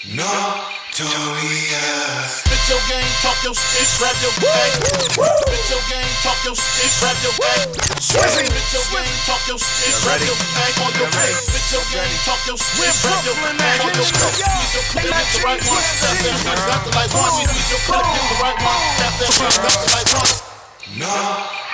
Notorious. Spit your game, talk your shit, grab your bag. Spit your game, talk your shit, grab your bag. Spit your game, talk your shit, grab your bag on your face. Spit your game, talk your shit, grab your bag on your face. Squeeze your clip, hit the right one. Tap that bitch, got the light one. Squeeze your clip, hit the right one. Tap that bitch, got the light one. Notorious.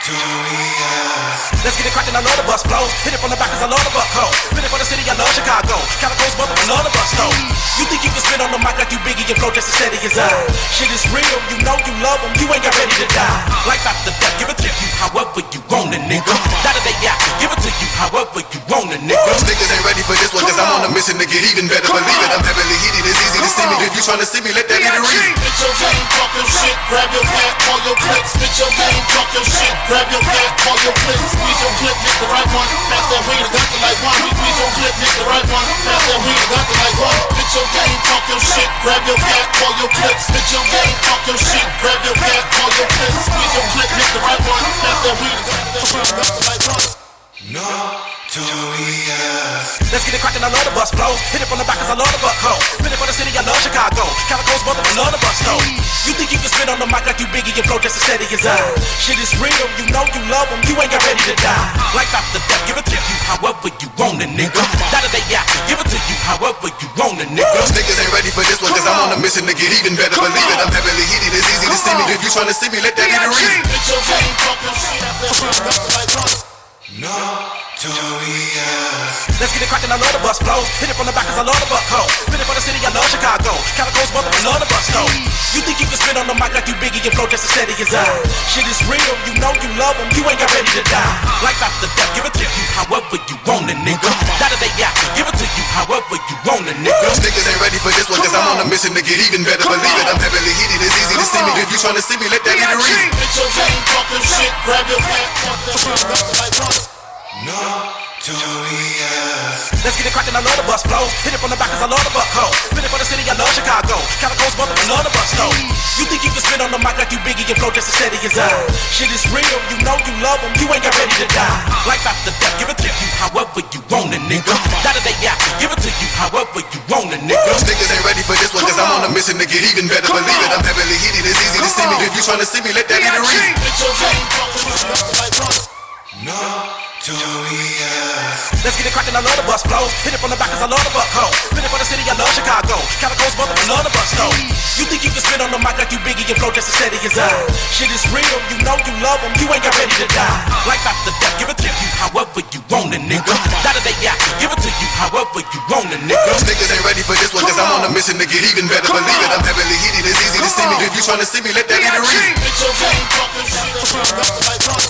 Let's get it crackin', I love the bus flows. Hit it from the back cause I love the buck hoe. Spin it for the city, I love Chicago. Calico's mother, I love the bus though. You think you can spit on the mic like you Biggie and flow just as steady as I. Shit is real, you know you love them, you ain't got ready to die. Life after death, give it to you however you want it, nigga. That day after, give it to you however you want it, nigga. Those niggas ain't ready for this one cause I'm on a mission to get even better. Believe it, I'm heavily heated, it's easy to see me. If you tryna see me, let that be the reason. Spit your game, talk your shit, grab your hat, call your clicks. Spit your game, talk your shit, grab your hat, call your clicks. Squeeze your clip, hit the right one. Pass that weed, I got the light one. Squeeze your clip, hit the right one. Pass that weed, I got the light one. Spit your game, talk your shit, grab your hat, call your clicks. Spit your game, talk your shit, grab your hat, call your clicks. Squeeze your clip, hit the right one. Pass that weed, I got the light one. Notorious. Let's get it crackin', I love the bus flows. Hit it from the back cause I love the buck hoe. Spin it for the city, I love Chicago. Calico's mother, I love the bus though. You think you can spit on the mic like you Biggie and flow just as steady as I. Shit is real, you know you love them, you ain't got ready to die. Life after death, give it to you however you want it, nigga. That day after, give it to you however you want it, nigga. Those niggas ain't ready for this one cause I'm on a mission to get even better. Believe it, I'm heavily heated, it's easy to see me. If you tryna see me, let that be the reason. Spit your game, talk your shit, got the light one. Notorious. Let's get it crackin', I love the bus flows. Hit it from the back cause I love the buck hoe. Spin it for the city, I love Chicago. Calico's mother, I love the bus though. You think you can spit on the mic like you Biggie and flow just as steady as I. Shit is real, you know you love them, you ain't got ready to die. Life after death, give it to you however you want it, nigga. That day after, give it to you however you want it, nigga. Those niggas ain't ready for this one cause I'm on a mission to get even better. Believe it, I'm heavily heated, it's easy to see me. If you tryna see me, let that be the reason. Spit your game, talk your shit, grab your hat, talk that shit, got the light one. Notorious. Let's get it crackin', I love the bus flows. Hit it from the back cause I love the buck hoe. Spin it for the city, I love Chicago. Calico's mother, I love the bus though. You think you can spit on the mic like you Biggie and flow just as steady as I. Shit is real, you know you love them, you ain't got ready to die. Life after death, give it to you however you want it, nigga. That day after, give it to you however you want it, nigga. Those niggas ain't ready for this one cause I'm on a mission to get even better. Believe it, I'm heavily heated, it's easy to see me. If you tryna see me, let that be the reason. Spit your game, talk your shit, got the light one. Notorious. Let's get it crackin', I love the bus flows. Hit it from the back cause I love the buck hoe. Spin it for the city, I love Chicago. Calico's mother, I love the bus though. You think you can spit on the mic like you Biggie and flow just as steady as I. Shit is real, you know you love them, you ain't got ready to die. Life after death, give it to you however you want it, nigga. That day after, give it to you however you want it, nigga. Those niggas ain't ready for this one cause I'm on a mission to get even better. Believe it, I'm heavily heated, it's easy to see me. If you tryna see me, let that be the reason. Spit your game, talk your shit, got the light one.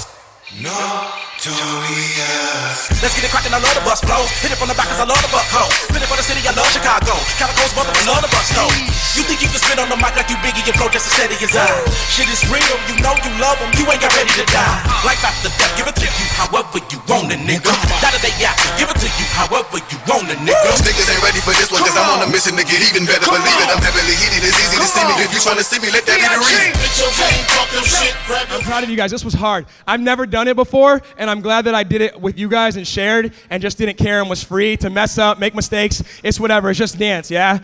Notorious. Let's get it crackin', I love the bus flows. Hit it from the back cause I love the buck hoe. Spin it for the city, I love Chicago. Calico's mother, I love the bus though. You think you can spit on the mic like you Biggie and flow just as steady as I. Shit is real, you know you love them, you ain't got ready to die. Life after death, give it to you however you want it, nigga. That day after, give it to you however you want it, nigga. Those niggas ain't ready for this one cause I'm on a mission to get even better. Believe it, I'm heavily heated, it's easy to see me. If you tryna see me, let that be the reason. Spit your game, talk your shit, grab your I'm proud of you guys. This was hard. I've never done it before, and I'm glad that I did it with you guys and shared and just didn't care and was free to mess up, make mistakes. It's whatever. It's just dance, yeah?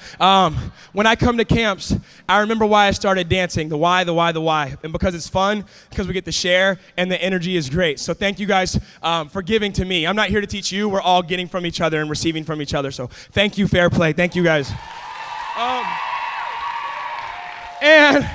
When I come to camps, I remember why I started dancing, the why. And because it's fun, because we get to share, and the energy is great. So thank you guys for giving to me. I'm not here to teach you. We're all getting from each other and receiving from each other. So thank you, Fair Play. Thank you, guys. And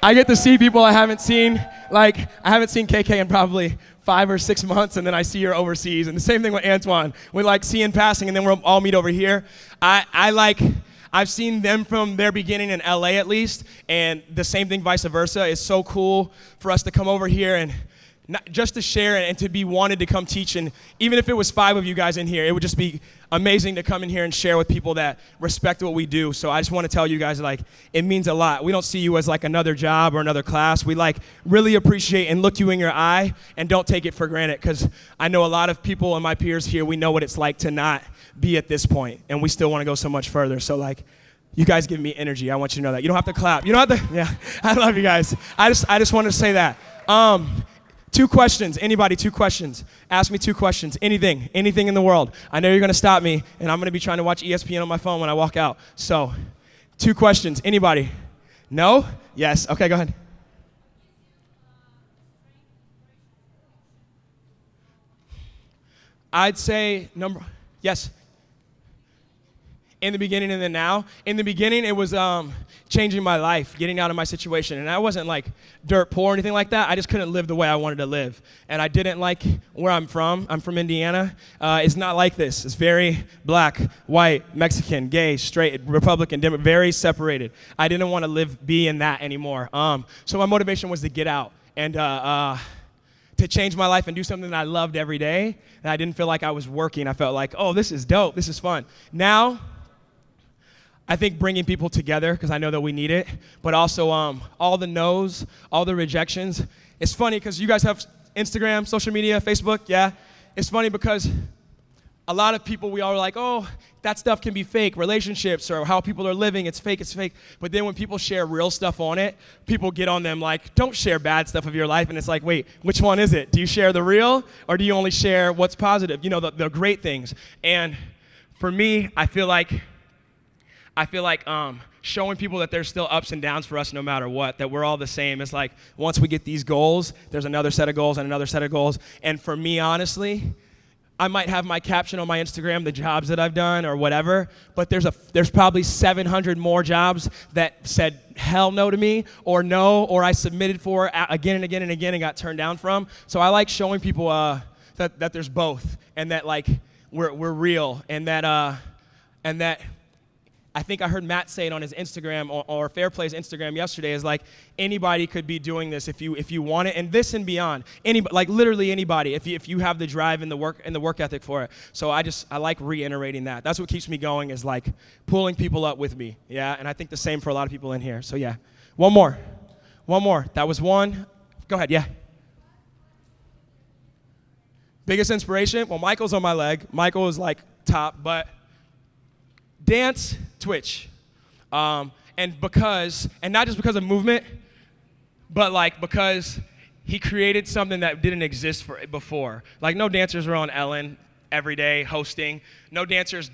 I get to see people I haven't seen. Like, I haven't seen KK in probably 5 or 6 months, and then I see her overseas. And the same thing with Antoine. We like see in passing, and then we'll all meet over here. I've seen them from their beginning in LA at least, and the same thing vice versa. It's so cool for us to come over here and not just to share and to be wanted to come teach. And even if it was 5 of you guys in here, it would just be amazing to come in here and share with people that respect what we do. So I just want to tell you guys, like, it means a lot. We don't see you as like another job or another class. We like really appreciate and look you in your eye and don't take it for granted, because I know a lot of people and my peers here, we know what it's like to not be at this point, and we still want to go so much further. So like, you guys give me energy. I want you to know that. You don't have to clap. You don't have to, yeah, I love you guys. I just wanted to say that. 2 questions. Anybody, 2 questions. Ask me 2 questions. Anything in the world. I know you're going to stop me, and I'm going to be trying to watch ESPN on my phone when I walk out. So, 2 questions. Anybody? No? Yes. Okay, go ahead. I'd say yes. In the beginning and then now. In the beginning, it was changing my life, getting out of my situation. And I wasn't like dirt poor or anything like that. I just couldn't live the way I wanted to live. And I didn't like where I'm from. I'm from Indiana. It's not like this. It's very black, white, Mexican, gay, straight, Republican, Democrat, very separated. I didn't want to be in that anymore. So my motivation was to get out and to change my life and do something that I loved every day. And I didn't feel like I was working. I felt like, oh, this is dope. This is fun. Now, I think bringing people together, because I know that we need it, but also all the no's, all the rejections. It's funny because you guys have Instagram, social media, Facebook, yeah? It's funny because a lot of people, we all are like, oh, that stuff can be fake, relationships or how people are living, it's fake, it's fake. But then when people share real stuff on it, people get on them like, don't share bad stuff of your life. And it's like, wait, which one is it? Do you share the real or do you only share what's positive? You know, the great things. And for me, I feel like showing people that there's still ups and downs for us no matter what, that we're all the same. It's like once we get these goals, there's another set of goals and another set of goals. And for me, honestly, I might have my caption on my Instagram, the jobs that I've done or whatever, but there's probably 700 more jobs that said hell no to me or no, or I submitted for again and again and again and got turned down from. So I like showing people that there's both and that like we're real and that I think I heard Matt say it on his Instagram or Fair Play's Instagram yesterday is like anybody could be doing this if you want it and this and beyond. Like literally anybody if you have the drive and the work ethic for it. So I like reiterating that. That's what keeps me going is like pulling people up with me. Yeah, and I think the same for a lot of people in here. So yeah. One more. That was one. Go ahead, yeah. Biggest inspiration? Well, Michael's on my leg. Michael is like top, but dance, Twitch, and not just because of movement, but like because he created something that didn't exist before. Like no dancers were on Ellen every day hosting. No dancers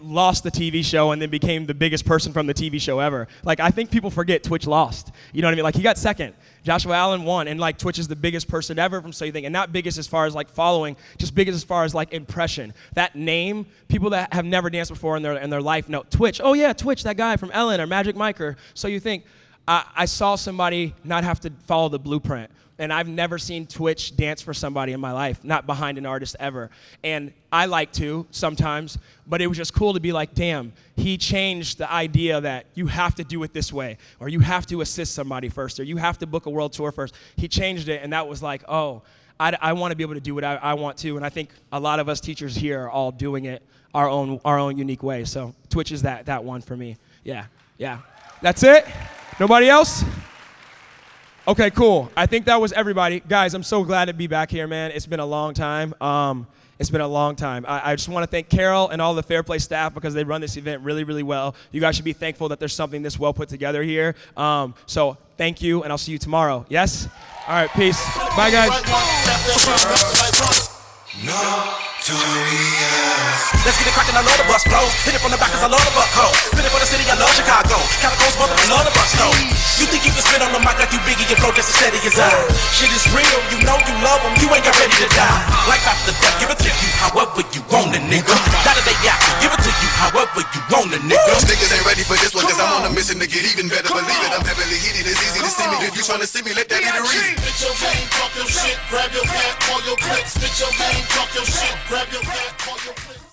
lost the TV show and then became the biggest person from the TV show ever. Like I think people forget Twitch lost. You know what I mean? Like he got second. Joshua Allen won, and like Twitch is the biggest person ever from So You Think, and not biggest as far as like following, just biggest as far as like impression. That name, people that have never danced before in their life know Twitch. Oh yeah, Twitch, that guy from Ellen or Magic Mike or So You Think. I saw somebody not have to follow the blueprint. And I've never seen Twitch dance for somebody in my life, not behind an artist ever. And I like to sometimes, but it was just cool to be like, damn, he changed the idea that you have to do it this way, or you have to assist somebody first, or you have to book a world tour first. He changed it, and that was like, oh, I want to be able to do what I want to. And I think a lot of us teachers here are all doing it our own unique way. So Twitch is that one for me. Yeah. That's it? Nobody else? Okay, cool. I think that was everybody. Guys, I'm so glad to be back here, man. It's been a long time. I just want to thank Carol and all the Fair Play staff because they run this event really, really well. You guys should be thankful that there's something this well put together here. So thank you, and I'll see you tomorrow. Yes? All right, peace. Bye, guys. Let's get it crackin', I love the bus flows. Hit it from the back cause I love the buck hole. Spin it for the city, I love Chicago. Calico's mother, I love the bus though. You think you can spit on the mic like you Biggie and flow just as steady as I. Shit is real, you know you love them, you ain't got ready to die. Life after death, give it to you however you want it, nigga. That day after, give it to you however you want it, nigga. Niggas ain't ready for this one cause I'm on a mission to get even better. Believe it, I'm heavily heated, it's easy to see me. If you tryna see me, let that be the reason. Spit your game, talk your shit, grab your hat, call your clicks. Spit your game, talk your shit, grab your hat, call your clicks.